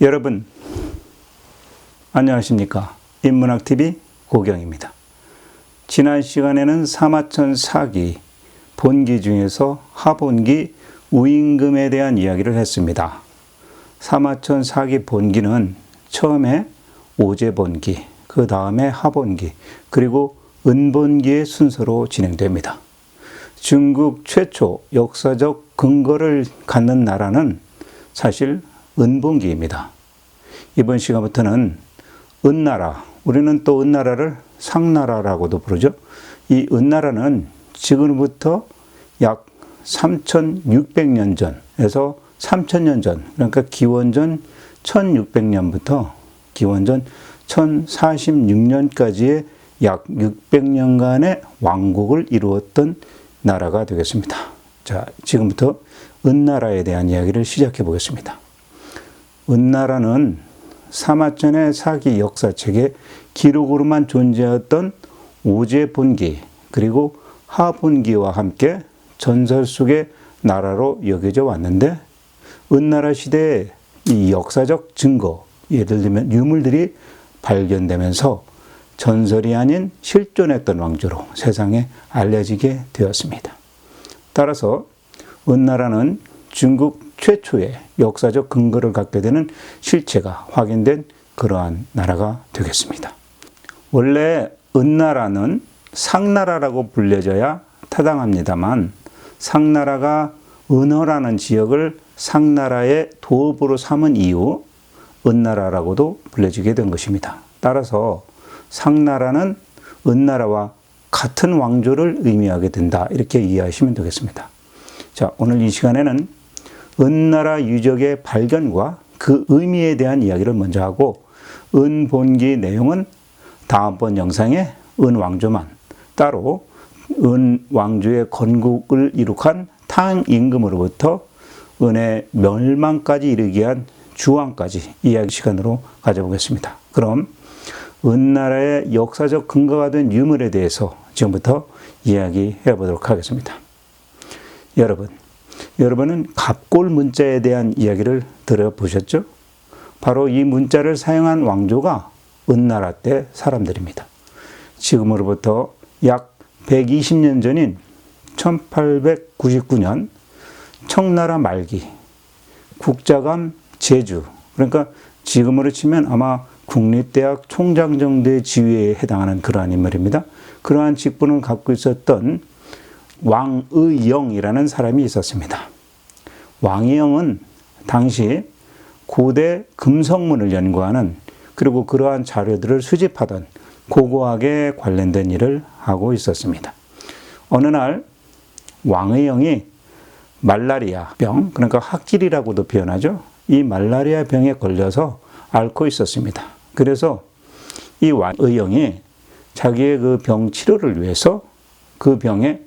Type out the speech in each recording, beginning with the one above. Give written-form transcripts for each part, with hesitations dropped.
여러분 안녕하십니까? 인문학TV 고경입니다. 지난 시간에는 사마천 사기 본기 중에서 하본기 우임금에 대한 이야기를 했습니다. 사마천 사기 본기는 처음에 오제본기, 그 다음에 하본기, 그리고 은본기의 순서로 진행됩니다. 중국 최초 역사적 근거를 갖는 나라는 사실 은본기입니다. 이번 시간부터는 은나라, 우리는 또 은나라를 상나라라고도 부르죠. 이 은나라는 지금부터 약 3600년 전에서 3000년 전, 그러니까 기원전 1600년부터 기원전 1046년까지의 약 600년간의 왕국을 이루었던 나라가 되겠습니다. 자, 지금부터 은나라에 대한 이야기를 시작해 보겠습니다. 은나라는 사마천의 사기 역사책에 기록으로만 존재했던 오제본기 그리고 하본기와 함께 전설 속의 나라로 여겨져 왔는데, 은나라 시대의 이 역사적 증거, 예를 들면 유물들이 발견되면서 전설이 아닌 실존했던 왕조로 세상에 알려지게 되었습니다. 따라서 은나라는 중국 최초의 역사적 근거를 갖게 되는 실체가 확인된 그러한 나라가 되겠습니다. 원래 은나라는 상나라라고 불려져야 타당합니다만, 상나라가 은허라는 지역을 상나라의 도읍으로 삼은 이후 은나라라고도 불려지게 된 것입니다. 따라서 상나라는 은나라와 같은 왕조를 의미하게 된다, 이렇게 이해하시면 되겠습니다. 자, 오늘 이 시간에는 은나라 유적의 발견과 그 의미에 대한 이야기를 먼저 하고, 은본기 내용은 다음번 영상에 은왕조만, 따로 은왕조의 건국을 이룩한 탕임금으로부터 은의 멸망까지 이르게 한 주왕까지 이야기 시간으로 가져보겠습니다. 그럼 은나라의 역사적 근거가 된 유물에 대해서 지금부터 이야기해 보도록 하겠습니다. 여러분은 갑골 문자에 대한 이야기를 들어보셨죠? 바로 이 문자를 사용한 왕조가 은나라 때 사람들입니다. 지금으로부터 약 120년 전인 1899년 청나라 말기, 국자감 제주, 그러니까 지금으로 치면 아마 국립대학 총장 정도의 지위에 해당하는 그러한 인물입니다. 그러한 직분을 갖고 있었던 왕의영이라는 사람이 있었습니다. 왕의영은 당시 고대 금성문을 연구하는, 그리고 그러한 자료들을 수집하던 고고학에 관련된 일을 하고 있었습니다. 어느 날 왕의영이 말라리아 병, 그러니까 학질이라고도 표현하죠. 이 말라리아 병에 걸려서 앓고 있었습니다. 그래서 이 왕의영이 자기의 그 병 치료를 위해서 그 병에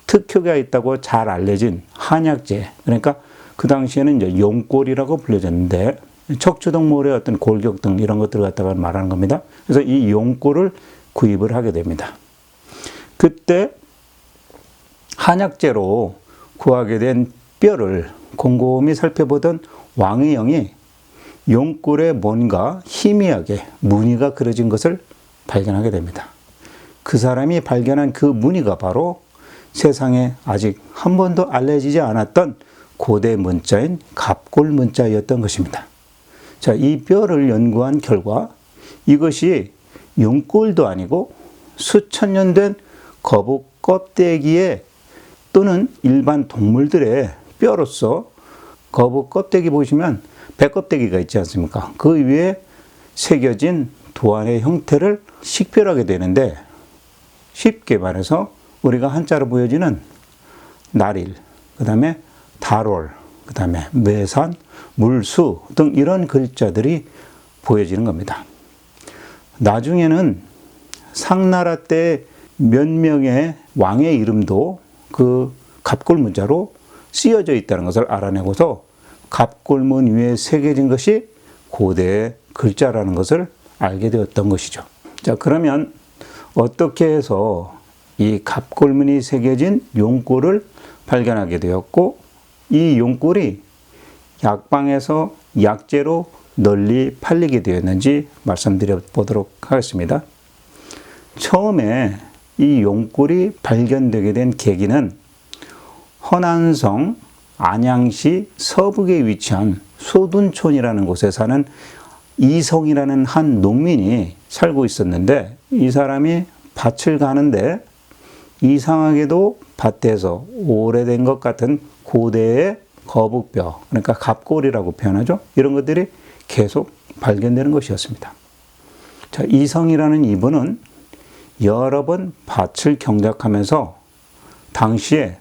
특효가 있다고 잘 알려진 한약재, 그러니까 그 당시에는 이제 용골이라고 불려졌는데, 척추동물의 어떤 골격 등 이런 것들을 갖다가 말하는 겁니다. 그래서 이 용골을 구입을 하게 됩니다. 그때 한약재로 구하게 된 뼈를 곰곰이 살펴보던 왕의영이 용골에 뭔가 희미하게 무늬가 그려진 것을 발견하게 됩니다. 그 사람이 발견한 그 무늬가 바로 세상에 아직 한 번도 알려지지 않았던 고대 문자인 갑골 문자였던 것입니다. 자, 이 뼈를 연구한 결과 이것이 용골도 아니고 수천 년 된 거북 껍데기에, 또는 일반 동물들의 뼈로서, 거북 껍데기 보시면 배 껍데기가 있지 않습니까? 그 위에 새겨진 도안의 형태를 식별하게 되는데, 쉽게 말해서 우리가 한자로 보여지는 나릴, 그 다음에 달월, 그 다음에 매산, 물수 등 이런 글자들이 보여지는 겁니다. 나중에는 상나라 때 몇 명의 왕의 이름도 그 갑골 문자로 쓰여져 있다는 것을 알아내고서 갑골문 위에 새겨진 것이 고대의 글자라는 것을 알게 되었던 것이죠. 자, 그러면 어떻게 해서 이 갑골문이 새겨진 용골을 발견하게 되었고, 이 용골이 약방에서 약재로 널리 팔리게 되었는지 말씀드려 보도록 하겠습니다. 처음에 이 용꿀이 발견되게 된 계기는 허난성 안양시 서북에 위치한 소둔촌이라는 곳에 사는 이성이라는 한 농민이 살고 있었는데, 이 사람이 밭을 가는데 이상하게도 밭에서 오래된 것 같은 고대의 거북뼈, 그러니까 갑골이라고 표현하죠. 이런 것들이 계속 발견되는 것이었습니다. 자, 이성이라는 이분은 여러 번 밭을 경작하면서 당시에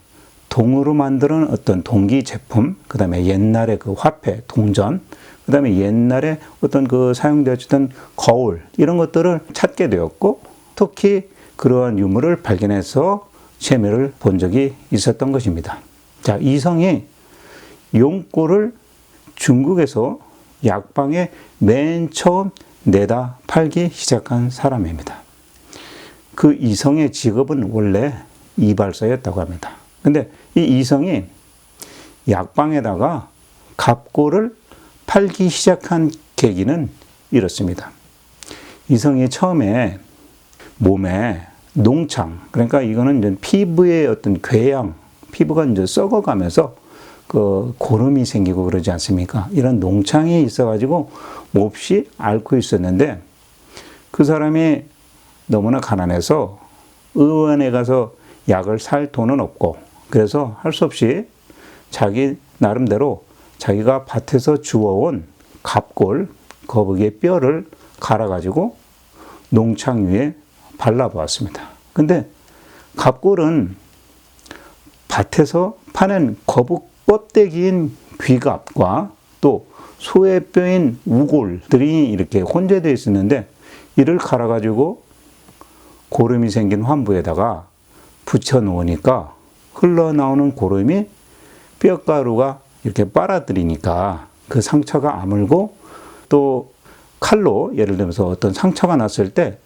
동으로 만드는 어떤 동기 제품, 그 다음에 옛날에 그 화폐, 동전, 그 다음에 옛날에 어떤 그 사용되었던 거울, 이런 것들을 찾게 되었고, 특히 그러한 유물을 발견해서 재미를 본 적이 있었던 것입니다. 자, 이성이 용꿀을 중국에서 약방에 맨 처음 내다 팔기 시작한 사람입니다. 그 이성의 직업은 원래 이발사였다고 합니다. 근데 이 이성이 약방에다가 갑골을 팔기 시작한 계기는 이렇습니다. 이성이 처음에 몸에 농창, 그러니까 이거는 이제 피부의 어떤 궤양, 피부가 이제 썩어가면서 그 고름이 생기고 그러지 않습니까? 이런 농창이 있어가지고 몹시 앓고 있었는데, 그 사람이 너무나 가난해서 의원에 가서 약을 살 돈은 없고, 그래서 할 수 없이 자기 나름대로 자기가 밭에서 주워온 갑골, 거북이의 뼈를 갈아가지고 농창 위에 발라보았습니다. 근데 갑골은 밭에서 파는 거북 껍데기인 귀갑과 또 소의 뼈인 우골들이 이렇게 혼재되어 있었는데, 이를 갈아가지고 고름이 생긴 환부에다가 붙여 놓으니까 흘러나오는 고름이 뼈가루가 이렇게 빨아들이니까 그 상처가 아물고, 또 칼로 예를 들면서 어떤 상처가 났을 때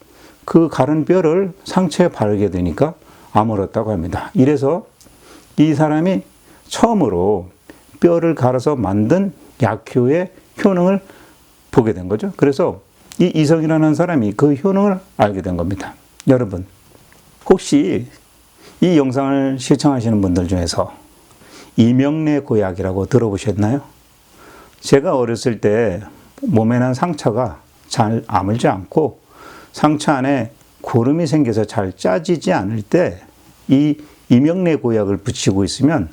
그 가른 뼈를 상처에 바르게 되니까 아물었다고 합니다. 이래서 이 사람이 처음으로 뼈를 갈아서 만든 약효의 효능을 보게 된 거죠. 그래서 이 이성이라는 사람이 그 효능을 알게 된 겁니다. 여러분, 혹시 이 영상을 시청하시는 분들 중에서 이명래 고약이라고 들어보셨나요? 제가 어렸을 때 몸에 난 상처가 잘 아물지 않고 상처 안에 고름이 생겨서 잘 짜지지 않을 때 이 이명래 고약을 붙이고 있으면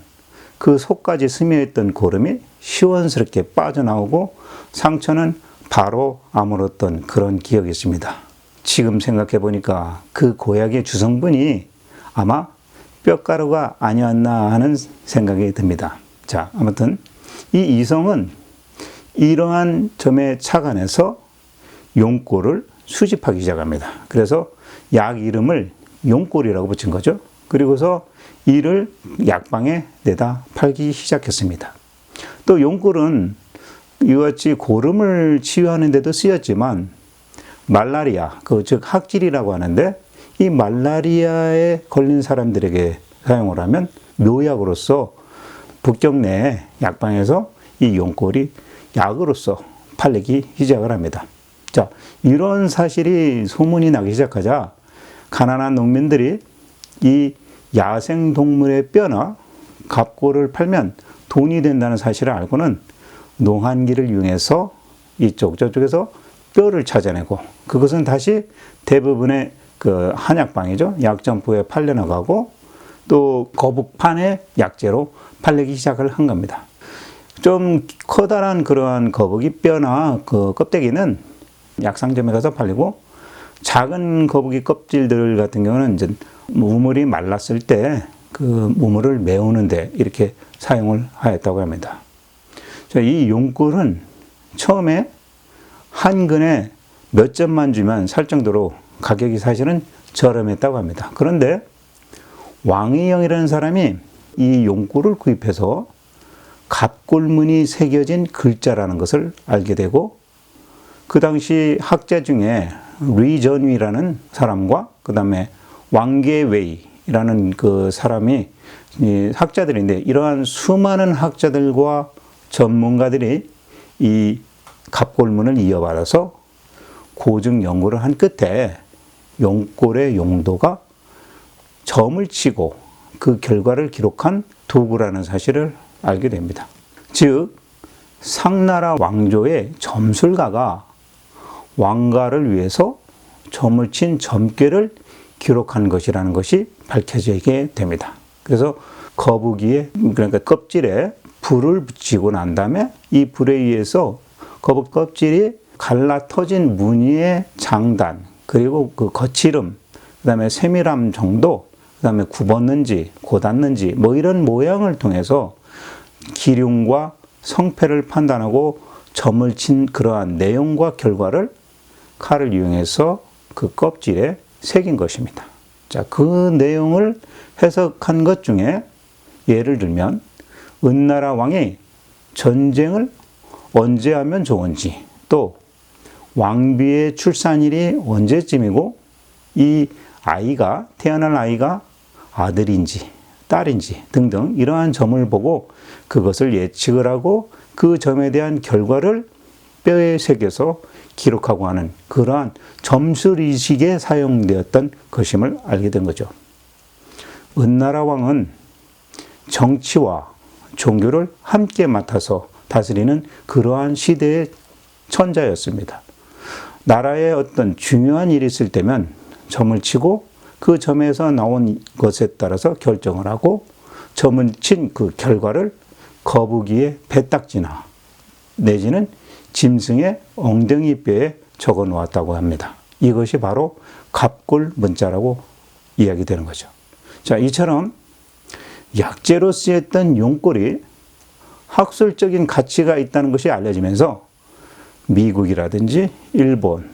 그 속까지 스며있던 고름이 시원스럽게 빠져나오고 상처는 바로 아물었던 그런 기억이 있습니다. 지금 생각해 보니까 그 고약의 주성분이 아마 뼈가루가 아니었나 하는 생각이 듭니다. 자, 아무튼 이 이성은 이러한 점에 착안해서 용꿀을 수집하기 시작합니다. 그래서 약 이름을 용꿀이라고 붙인 거죠. 그리고서 이를 약방에 내다 팔기 시작했습니다. 또 용꿀은 이와 같이 고름을 치유하는 데도 쓰였지만, 말라리아, 즉 학질이라고 하는데, 이 말라리아에 걸린 사람들에게 사용을 하면 묘약으로서 북경 내 약방에서 이 용꿀이 약으로서 팔리기 시작을 합니다. 자, 이런 사실이 소문이 나기 시작하자 가난한 농민들이 이 야생동물의 뼈나 갑골을 팔면 돈이 된다는 사실을 알고는 농한기를 이용해서 이쪽 저쪽에서 뼈를 찾아내고, 그것은 다시 대부분의 그 한약방이죠, 약점포에 팔려나가고, 또 거북판의 약재로 팔리기 시작을 한 겁니다. 좀 커다란 그러한 거북이 뼈나 그 껍데기는 약상점에 가서 팔리고, 작은 거북이 껍질들 같은 경우는 이제 우물이 말랐을 때 그 우물을 메우는데 이렇게 사용을 하였다고 합니다. 자, 이 용꿀은 처음에 한 근에 몇 점만 주면 살 정도로 가격이 사실은 저렴했다고 합니다. 그런데 왕의영이라는 사람이 이 용꿀을 구입해서 갑골문이 새겨진 글자라는 것을 알게 되고, 그 당시 학자 중에 리전위라는 사람과 그 다음에 왕계웨이라는 그 사람이 학자들인데, 이러한 수많은 학자들과 전문가들이 이 갑골문을 이어받아서 고증 연구를 한 끝에 용골의 용도가 점을 치고 그 결과를 기록한 도구라는 사실을 알게 됩니다. 즉 상나라 왕조의 점술가가 왕가를 위해서 점을 친 점괘를 기록한 것이라는 것이 밝혀지게 됩니다. 그래서 거북이에, 그러니까 껍질에 불을 붙이고 난 다음에 이 불에 의해서 거북 껍질이 갈라 터진 무늬의 장단, 그리고 그 거칠음, 그 다음에 세밀함 정도, 그 다음에 굽었는지 고닿는지 뭐 이런 모양을 통해서 기륭과 성패를 판단하고 점을 친 그러한 내용과 결과를 칼을 이용해서 그 껍질에 새긴 것입니다. 자, 그 내용을 해석한 것 중에 예를 들면 은나라 왕이 전쟁을 언제 하면 좋은지, 또 왕비의 출산일이 언제쯤이고 이 아이가, 태어날 아이가 아들인지 딸인지 등등 이러한 점을 보고 그것을 예측을 하고 그 점에 대한 결과를 뼈에 새겨서 기록하고 하는 그러한 점술의식에 사용되었던 것임을 알게 된 거죠. 은나라 왕은 정치와 종교를 함께 맡아서 다스리는 그러한 시대의 천자였습니다. 나라에 어떤 중요한 일이 있을 때면 점을 치고 그 점에서 나온 것에 따라서 결정을 하고 점을 친 그 결과를 거북이의 배딱지나 내지는 짐승의 엉덩이뼈에 적어 놓았다고 합니다. 이것이 바로 갑골 문자라고 이야기되는 거죠. 자, 이처럼 약재로 쓰였던 용골이 학술적인 가치가 있다는 것이 알려지면서 미국이라든지 일본,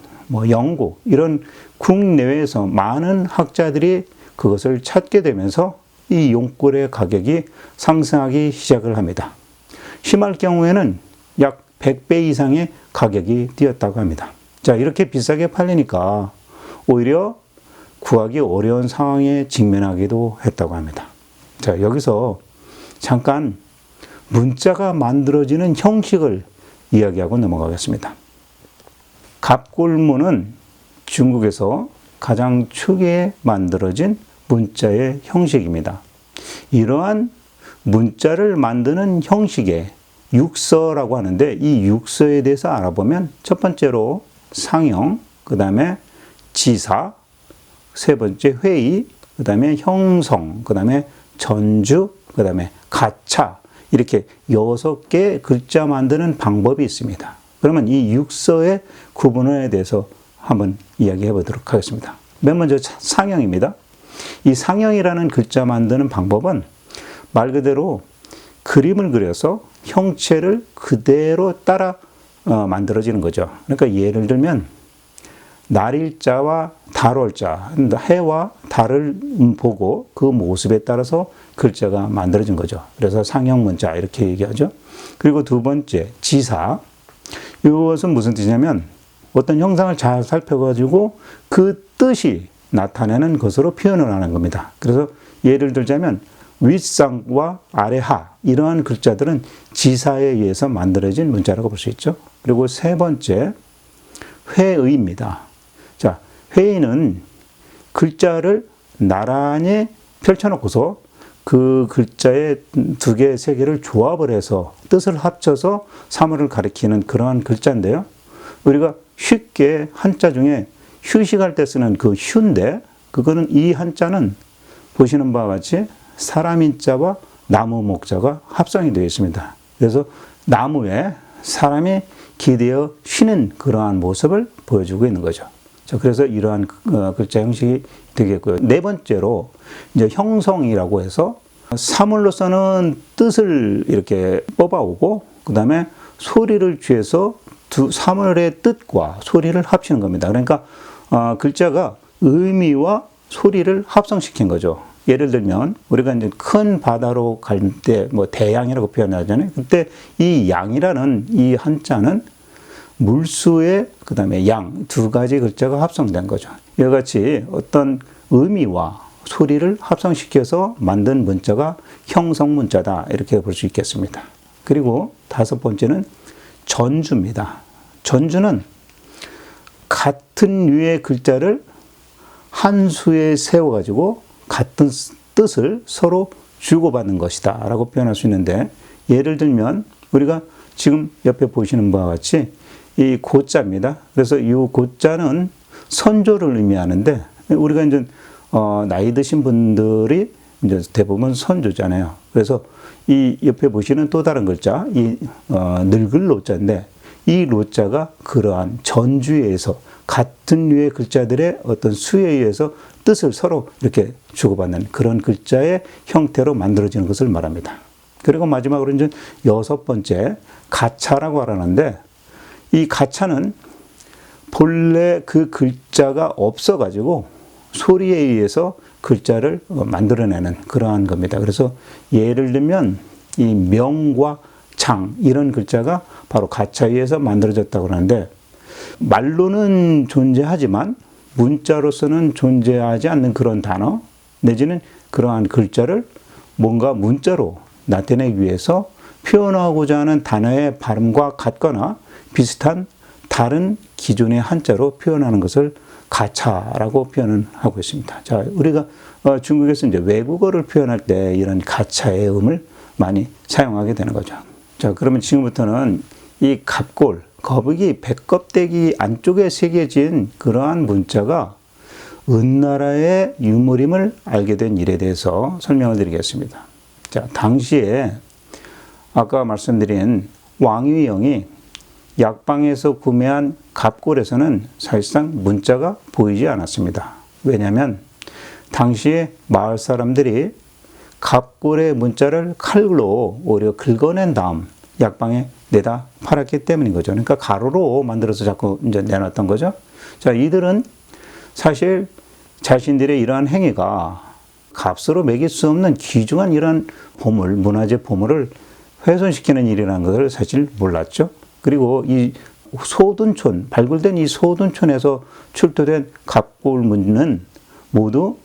영국 이런 국내외에서 많은 학자들이 그것을 찾게 되면서 이 용골의 가격이 상승하기 시작을 합니다. 심할 경우에는 약 100배 이상의 가격이 뛰었다고 합니다. 자, 이렇게 비싸게 팔리니까 오히려 구하기 어려운 상황에 직면하기도 했다고 합니다. 자, 여기서 잠깐 문자가 만들어지는 형식을 이야기하고 넘어가겠습니다. 갑골문은 중국에서 가장 초기에 만들어진 문자의 형식입니다. 이러한 문자를 만드는 형식에 육서라고 하는데 이 육서에 대해서 알아보면 첫 번째로 상형, 그 다음에 지사, 세 번째 회의, 그 다음에 형성, 그 다음에 전주, 그 다음에 가차 이렇게 6개 글자 만드는 방법이 있습니다. 그러면 이 육서의 구분에 대해서 한번 이야기해 보도록 하겠습니다. 맨 먼저 상형입니다. 이 상형이라는 글자 만드는 방법은 말 그대로 그림을 그려서 형체를 그대로 따라 만들어지는 거죠. 그러니까 예를 들면 날일자와 달월자, 해와 달을 보고 그 모습에 따라서 글자가 만들어진 거죠. 그래서 상형 문자 이렇게 얘기하죠. 그리고 두 번째 지사, 이것은 무슨 뜻이냐면 어떤 형상을 잘 살펴가지고 그 뜻이 나타내는 것으로 표현을 하는 겁니다. 그래서 예를 들자면 윗상과 아래하 이러한 글자들은 지사에 의해서 만들어진 문자라고 볼 수 있죠. 그리고 세 번째 회의입니다. 자, 회의는 글자를 나란히 펼쳐놓고서 그 글자의 두 개, 세 개를 조합을 해서 뜻을 합쳐서 사물을 가리키는 그러한 글자인데요. 우리가 쉽게 한자 중에 휴식할 때 쓰는 그 휴인데 그거는 이 한자는 보시는 바와 같이 사람 인자와 나무 목자가 합성이 되어 있습니다. 그래서 나무에 사람이 기대어 쉬는 그러한 모습을 보여주고 있는 거죠. 그래서 이러한 글자 형식이 되겠고요. 네 번째로 이제 형성이라고 해서 사물로서는 뜻을 이렇게 뽑아오고 그 다음에 소리를 취해서 두 사물의 뜻과 소리를 합치는 겁니다. 그러니까 글자가 의미와 소리를 합성시킨 거죠. 예를 들면 우리가 이제 큰 바다로 갈 때 대양이라고 표현하잖아요. 그때 이 양이라는 이 한자는 물수의 그 다음에 양 두 가지 글자가 합성된 거죠. 이와 같이 어떤 의미와 소리를 합성시켜서 만든 문자가 형성 문자다 이렇게 볼 수 있겠습니다. 그리고 다섯 번째는 전주입니다. 전주는 같은 류의 글자를 한 수에 세워가지고 같은 뜻을 서로 주고받는 것이다 라고 표현할 수 있는데, 예를 들면 우리가 지금 옆에 보시는 바와 같이 이 고자입니다. 그래서 이 고자는 선조를 의미하는데, 우리가 이제 나이 드신 분들이 이제 대부분 선조잖아요. 그래서 이 옆에 보시는 또 다른 글자, 이 늙을 노자인데, 이 노자가 그러한 전주에서 같은 류의 글자들의 어떤 수에 의해서 뜻을 서로 이렇게 주고받는 그런 글자의 형태로 만들어지는 것을 말합니다. 그리고 마지막으로 이제 6번째, 가차라고 하는데, 이 가차는 본래 그 글자가 없어가지고 소리에 의해서 글자를 만들어내는 그러한 겁니다. 그래서 예를 들면 이 명과 장 이런 글자가 바로 가차에 의해서 만들어졌다고 하는데, 말로는 존재하지만 문자로서는 존재하지 않는 그런 단어 내지는 그러한 글자를 뭔가 문자로 나타내기 위해서 표현하고자 하는 단어의 발음과 같거나 비슷한 다른 기존의 한자로 표현하는 것을 가차라고 표현을 하고 있습니다. 자, 우리가 중국에서 이제 외국어를 표현할 때 이런 가차의 음을 많이 사용하게 되는 거죠. 자, 그러면 지금부터는 이 갑골, 거북이 백껍데기 안쪽에 새겨진 그러한 문자가 은나라의 유물임을 알게 된 일에 대해서 설명을 드리겠습니다. 자, 당시에 아까 말씀드린 왕위영이 약방에서 구매한 갑골에서는 사실상 문자가 보이지 않았습니다. 왜냐하면 당시에 마을 사람들이 갑골의 문자를 칼로 오히려 긁어낸 다음 약방에 내다 팔았기 때문인 거죠. 그러니까 가로로 만들어서 자꾸 이제 내놨던 거죠. 자, 이들은 사실 자신들의 이러한 행위가 값으로 매길 수 없는 귀중한 이러한 보물, 문화재 보물을 훼손시키는 일이라는 것을 사실 몰랐죠. 그리고 이 소둔촌, 발굴된 이 소둔촌에서 출토된 갑골문은 모두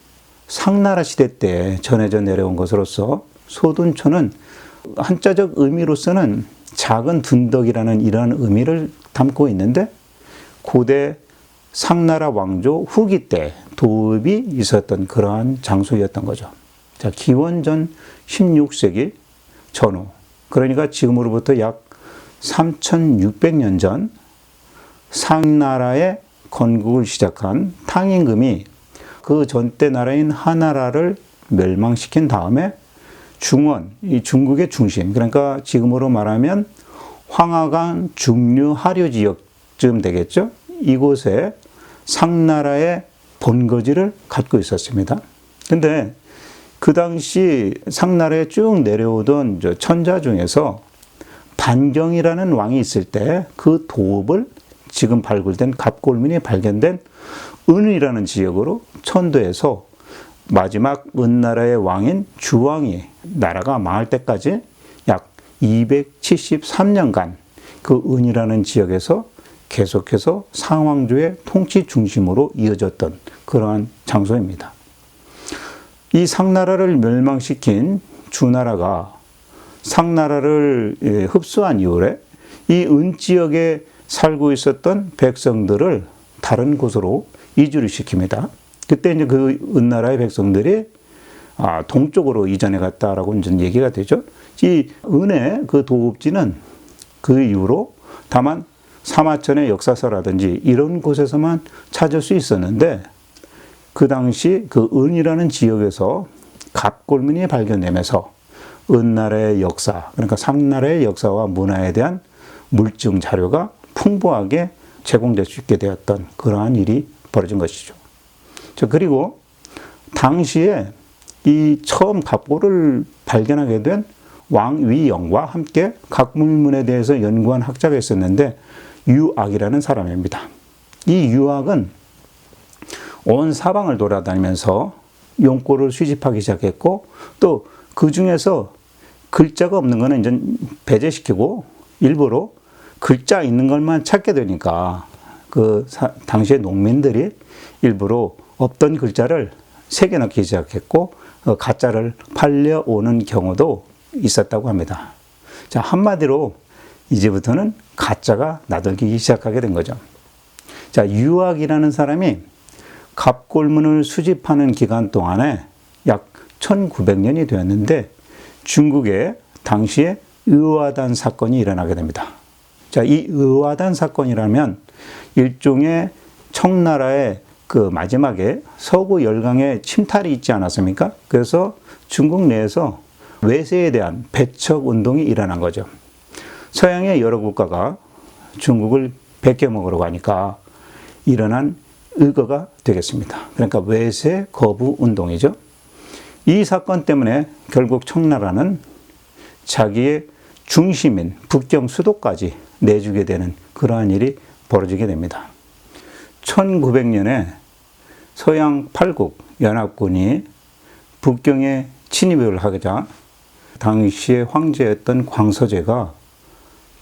상나라 시대 때 전해져 내려온 것으로서 소둔촌은 한자적 의미로서는 작은 둔덕이라는 이러한 의미를 담고 있는데, 고대 상나라 왕조 후기 때 도읍이 있었던 그러한 장소였던 거죠. 자, 기원전 16세기 전후, 그러니까 지금으로부터 약 3600년 전 상나라의 건국을 시작한 탕임금이 그 전때 나라인 하나라를 멸망시킨 다음에 중원, 이 중국의 중심, 그러니까 지금으로 말하면 황하강 중류 하류 지역쯤 되겠죠. 이곳에 상나라의 본거지를 갖고 있었습니다. 근데 그 당시 상나라에 쭉 내려오던 천자 중에서 반경이라는 왕이 있을 때 그 도읍을 지금 발굴된 갑골문이 발견된 은이라는 지역으로 천도해서 마지막 은나라의 왕인 주왕이 나라가 망할 때까지 약 273년간 그 은이라는 지역에서 계속해서 상왕조의 통치 중심으로 이어졌던 그러한 장소입니다. 이 상나라를 멸망시킨 주나라가 상나라를 흡수한 이후에 이 은지역에 살고 있었던 백성들을 다른 곳으로 이주를 시킵니다. 그때 이제 그 은나라의 백성들이 동쪽으로 이전해 갔다라고 이제 얘기가 되죠. 이 은의 그 도읍지는 그 이후로 다만 사마천의 역사서라든지 이런 곳에서만 찾을 수 있었는데, 그 당시 그 은이라는 지역에서 갑골문이 발견되면서 은나라의 역사, 그러니까 상나라의 역사와 문화에 대한 물증 자료가 풍부하게 제공될 수 있게 되었던 그러한 일이 벌어진 것이죠. 그리고 당시에 이 처음 갑골을 발견하게 된 왕위영과 함께 갑골문에 대해서 연구한 학자가 있었는데 유악이라는 사람입니다. 이 유악은 온 사방을 돌아다니면서 용골을 수집하기 시작했고, 또 그 중에서 글자가 없는 거는 이제 배제시키고 일부러 글자 있는 것만 찾게 되니까 그 당시의 농민들이 일부러 없던 글자를 새겨넣기 시작했고 가짜를 팔려오는 경우도 있었다고 합니다. 자, 한마디로 이제부터는 가짜가 나들기 시작하게 된 거죠. 자, 유학이라는 사람이 갑골문을 수집하는 기간 동안에 약 1900년이 되었는데 중국에 당시에 의화단 사건이 일어나게 됩니다. 자, 이 의화단 사건이라면 일종의 청나라의 그 마지막에 서구 열강의 침탈이 있지 않았습니까? 그래서 중국 내에서 외세에 대한 배척 운동이 일어난 거죠. 서양의 여러 국가가 중국을 베껴 먹으러 가니까 일어난 의거가 되겠습니다. 그러니까 외세 거부 운동이죠. 이 사건 때문에 결국 청나라는 자기의 중심인 북경 수도까지 내주게 되는 그러한 일이 벌어지게 됩니다. 1900년에 서양 8국 연합군이 북경에 침입을 하자 당시의 황제였던 광서제가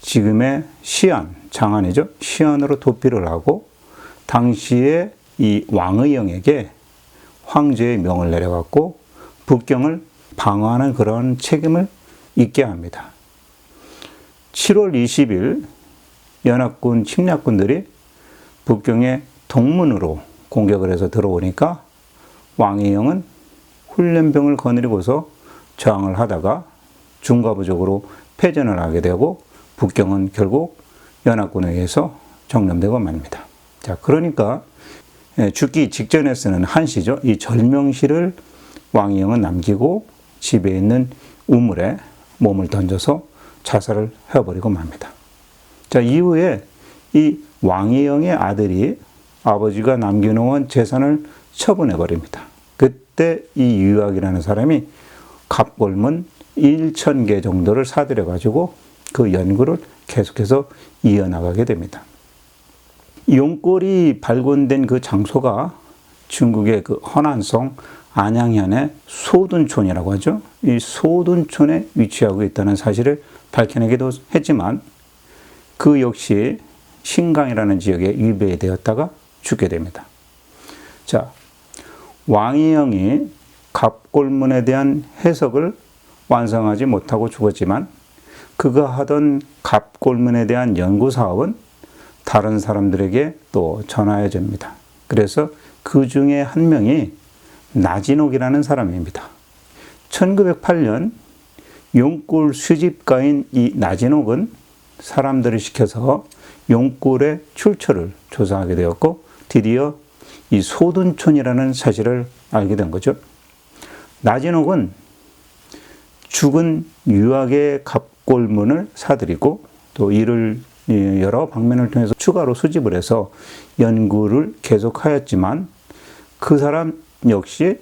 지금의 시안, 장안이죠. 시안으로 도피를 하고 당시에 이 왕의영에게 황제의 명을 내려갖고 북경을 방어하는 그런 책임을 있게 합니다. 7월 20일 연합군 침략군들이 북경의 동문으로 공격을 해서 들어오니까 왕의영은 훈련병을 거느리고서 저항을 하다가 중과부적으로 패전을 하게 되고 북경은 결국 연합군에 의해서 정람되고 말입니다. 자, 그러니까 죽기 직전에 쓰는 한시죠. 이 절명시를 왕의영은 남기고 집에 있는 우물에 몸을 던져서 자살을 해버리고 맙니다. 자, 이후에 이 왕의영의 아들이 아버지가 남겨놓은 재산을 처분해버립니다. 그때 이 유학이라는 사람이 갑골문 1000개 정도를 사들여가지고 그 연구를 계속해서 이어나가게 됩니다. 용골이 발견된 그 장소가 중국의 그 허난성 안양현의 소둔촌이라고 하죠. 이 소둔촌에 위치하고 있다는 사실을 밝혀내기도 했지만 그 역시 신강이라는 지역에 유배되었다가 죽게 됩니다. 자, 왕의영이 갑골문에 대한 해석을 완성하지 못하고 죽었지만 그가 하던 갑골문에 대한 연구 사업은 다른 사람들에게 또 전하여집니다. 그래서 그 중에 한 명이 나진옥이라는 사람입니다. 1908년 용골 수집가인 이 나진옥은 사람들을 시켜서 용골의 출처를 조사하게 되었고 드디어 이 소둔촌이라는 사실을 알게 된 거죠. 나진옥은 죽은 유학의 갑골문을 사들이고 또 이를 여러 방면을 통해서 추가로 수집을 해서 연구를 계속하였지만 그 사람 역시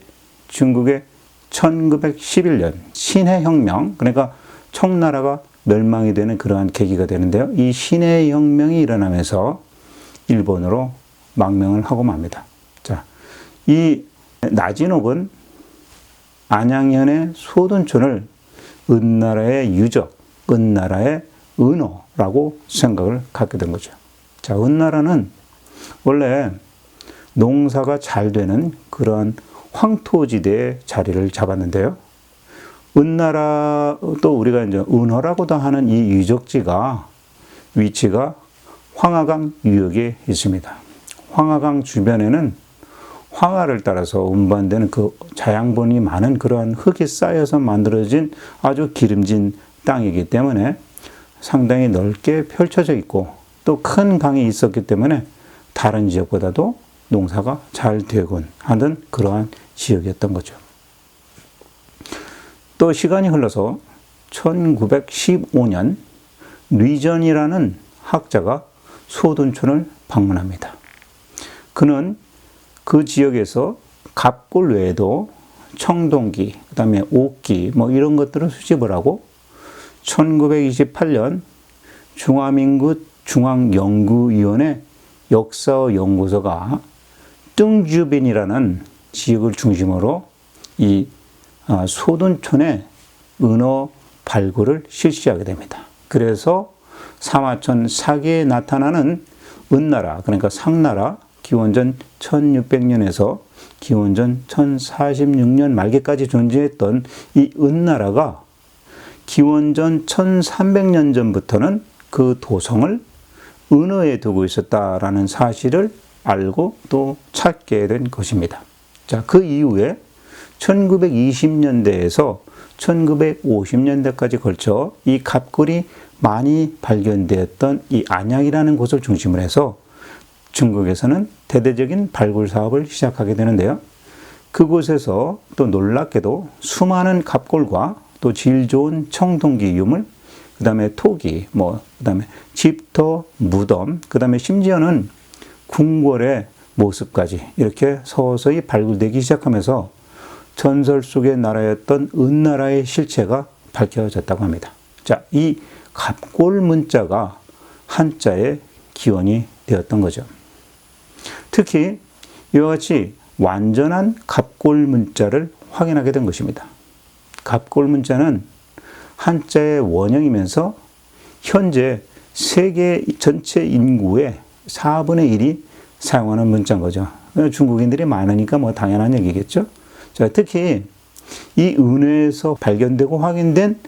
중국의 1911년 신해혁명, 그러니까 청나라가 멸망이 되는 그러한 계기가 되는데요. 이 신해혁명이 일어나면서 일본으로 망명을 하고 맙니다. 자, 이 나진옥은 안양현의 소둔촌을 은나라의 유적, 은나라의 은어라고 생각을 갖게 된 거죠. 자, 은나라는 원래 농사가 잘 되는 그러한 황토지대에 자리를 잡았는데요. 은나라 또 우리가 이제 은허라고도 하는 이 유적지가 위치가 황하강 유역에 있습니다. 황하강 주변에는 황하를 따라서 운반되는 그 자양분이 많은 그러한 흙이 쌓여서 만들어진 아주 기름진 땅이기 때문에 상당히 넓게 펼쳐져 있고 또 큰 강이 있었기 때문에 다른 지역보다도 농사가 잘 되곤 하는 그러한 지역이었던 거죠. 또 시간이 흘러서 1915년 류전이라는 학자가 소둔촌을 방문합니다. 그는 그 지역에서 갑골 외에도 청동기, 그 다음에 옥기 뭐 이런 것들을 수집을 하고 1928년 중화민국 중앙연구위원회 역사연구소가 뚱주빈이라는 지역을 중심으로 이 소둔촌의 은어 발굴을 실시하게 됩니다. 그래서 사마천 사계에 나타나는 은나라, 그러니까 상나라 기원전 1600년에서 기원전 1046년 말기까지 존재했던 이 은나라가 기원전 1300년 전부터는 그 도성을 은어에 두고 있었다라는 사실을 알고 또 찾게 된 것입니다. 자, 그 이후에 1920년대에서 1950년대까지 걸쳐 이 갑골이 많이 발견되었던 이 안양이라는 곳을 중심으로 해서 중국에서는 대대적인 발굴 사업을 시작하게 되는데요. 그곳에서 또 놀랍게도 수많은 갑골과 또 질 좋은 청동기 유물, 그 다음에 토기, 그 다음에 집터, 무덤, 그 다음에 심지어는 궁궐의 모습까지 이렇게 서서히 발굴되기 시작하면서 전설 속의 나라였던 은나라의 실체가 밝혀졌다고 합니다. 자, 이 갑골 문자가 한자의 기원이 되었던 거죠. 특히 이와 같이 완전한 갑골 문자를 확인하게 된 것입니다. 갑골 문자는 한자의 원형이면서 현재 세계 전체 인구의 4분의 1이 사용하는 문자인 거죠. 중국인들이 많으니까 당연한 얘기겠죠. 자, 특히 이 은회에서 발견되고 확인된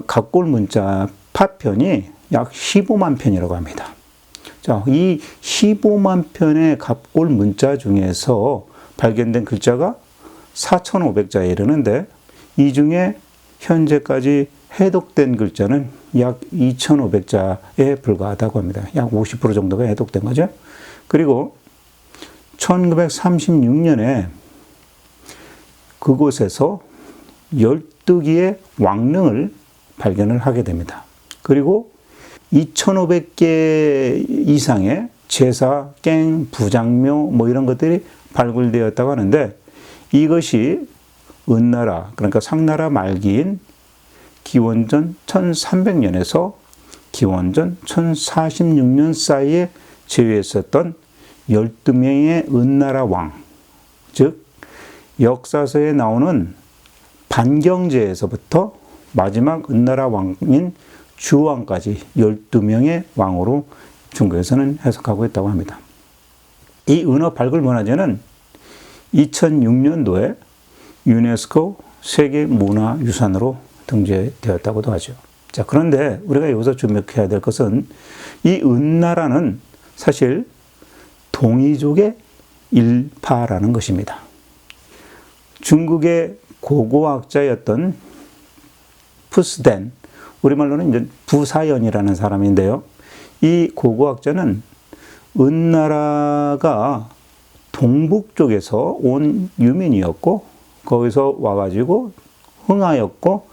갑골 문자 파편이 약 15만 편이라고 합니다. 자, 이 15만 편의 갑골 문자 중에서 발견된 글자가 4,500자에 이르는데 이 중에 현재까지 해독된 글자는 약 2,500자에 불과하다고 합니다. 약 50% 정도가 해독된 거죠. 그리고 1936년에 그곳에서 12개의 왕릉을 발견을 하게 됩니다. 그리고 2,500개 이상의 제사, 깽, 부장묘 이런 것들이 발굴되었다고 하는데 이것이 은나라, 그러니까 상나라 말기인 기원전 1300년에서 기원전 1046년 사이에 제위했었던 12명의 은나라 왕, 즉 역사서에 나오는 반경제에서부터 마지막 은나라 왕인 주왕까지 12명의 왕으로 중국에서는 해석하고 있다고 합니다. 이 은어 발굴 문화재는 2006년도에 유네스코 세계문화유산으로 등재되었다고도 하죠. 자, 그런데 우리가 여기서 주목해야 될 것은 이 은나라는 사실 동이족의 일파라는 것입니다. 중국의 고고학자였던 푸스덴, 우리말로는 이제 부사연이라는 사람인데요. 이 고고학자는 은나라가 동북 쪽에서 온 유민이었고 거기서 와가지고 흥하였고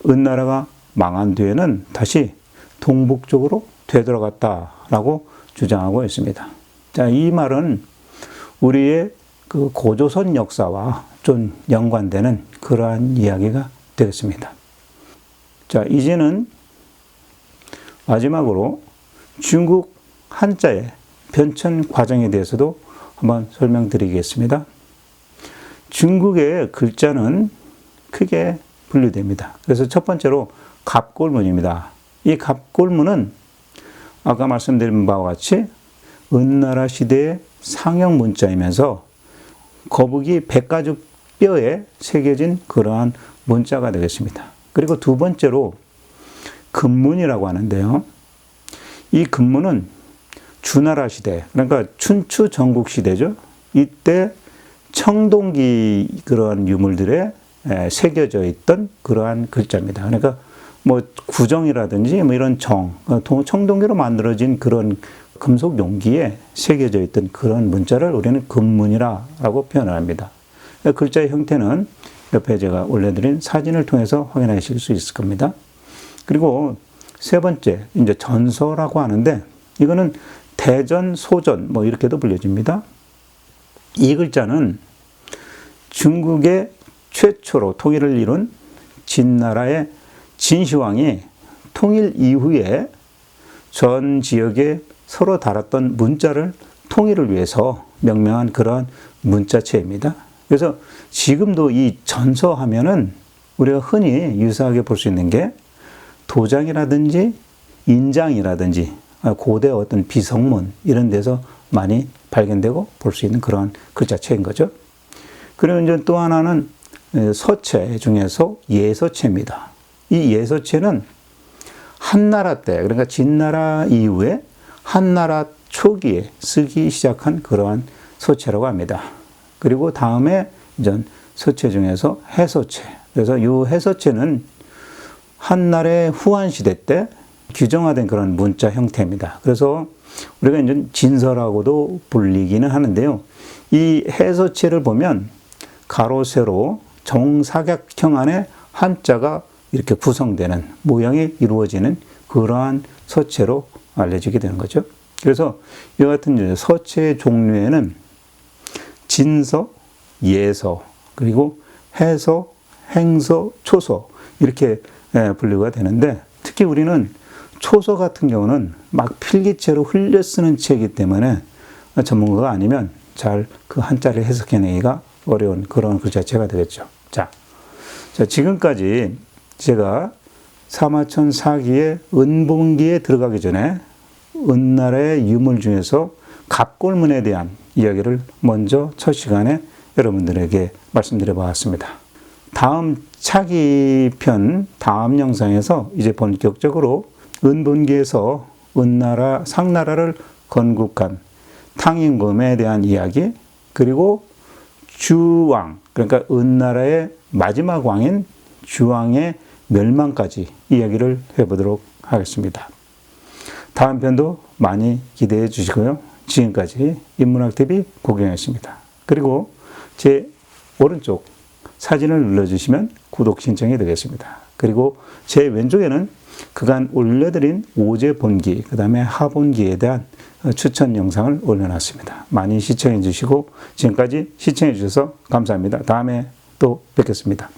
은나라가 망한 뒤에는 다시 동북 쪽으로 되돌아갔다라고 주장하고 있습니다. 자, 이 말은 우리의 그 고조선 역사와 좀 연관되는 그러한 이야기가 되겠습니다. 자, 이제는 마지막으로 중국 한자의 변천 과정에 대해서도 한번 설명드리겠습니다. 중국의 글자는 크게 분류됩니다. 그래서 첫 번째로 갑골문입니다. 이 갑골문은 아까 말씀드린 바와 같이 은나라 시대의 상형 문자이면서 거북이 백가죽 뼈에 새겨진 그러한 문자가 되겠습니다. 그리고 두 번째로 금문이라고 하는데요. 이 금문은 주나라 시대, 그러니까 춘추 전국 시대죠. 이때 청동기 그러한 유물들에 새겨져 있던 그러한 글자입니다. 그러니까 구정이라든지 이런 청동기로 만들어진 그런 금속 용기에 새겨져 있던 그런 문자를 우리는 금문이라고 표현을 합니다. 글자의 형태는 옆에 제가 올려드린 사진을 통해서 확인하실 수 있을 겁니다. 그리고 세 번째, 이제 전서라고 하는데 이거는 대전, 소전 이렇게도 불려집니다. 이 글자는 중국의 최초로 통일을 이룬 진나라의 진시황이 통일 이후에 전 지역에 서로 달았던 문자를 통일을 위해서 명명한 그런 문자체입니다. 그래서 지금도 이 전서하면은 우리가 흔히 유사하게 볼 수 있는 게 도장이라든지 인장이라든지 고대 어떤 비석문 이런 데서 많이 발견되고 볼 수 있는 그런 글자체인 거죠. 그리고 이제 또 하나는 서체 중에서 예서체입니다. 이 예서체는 한나라 때, 그러니까 진나라 이후에 한나라 초기에 쓰기 시작한 그러한 서체라고 합니다. 그리고 다음에 이제 서체 중에서 해서체. 그래서 이 해서체는 한나라의 후한시대 때 규정화된 그런 문자 형태입니다. 그래서 우리가 이제 진서라고도 불리기는 하는데요. 이 해서체를 보면 가로, 세로, 정사각형 안에 한자가 이렇게 구성되는 모양이 이루어지는 그러한 서체로 알려지게 되는 거죠. 그래서 이와 같은 서체 종류에는 진서, 예서, 그리고 해서, 행서, 초서 이렇게 분류가 되는데 특히 우리는 초서 같은 경우는 막 필기체로 흘려 쓰는 책이기 때문에 전문가가 아니면 잘 그 한자를 해석해내기가 어려운 그런 글 자체가 되겠죠. 자, 지금까지 제가 사마천 사기의 은본기에 들어가기 전에 은나라의 유물 중에서 갑골문에 대한 이야기를 먼저 첫 시간에 여러분들에게 말씀드려 보았습니다. 다음 차기편 다음 영상에서 이제 본격적으로 은본기에서 은나라, 상나라를 건국한 탕인검에 대한 이야기, 그리고 주왕, 그러니까 은나라의 마지막 왕인 주왕의 멸망까지 이야기를 해보도록 하겠습니다. 다음 편도 많이 기대해 주시고요. 지금까지 인문학TV 고경이었습니다. 그리고 제 오른쪽 사진을 눌러주시면 구독 신청이 되겠습니다. 그리고 제 왼쪽에는 그간 올려드린 오제 본기, 그 다음에 하본기에 대한 추천 영상을 올려놨습니다. 많이 시청해 주시고 지금까지 시청해 주셔서 감사합니다. 다음에 또 뵙겠습니다.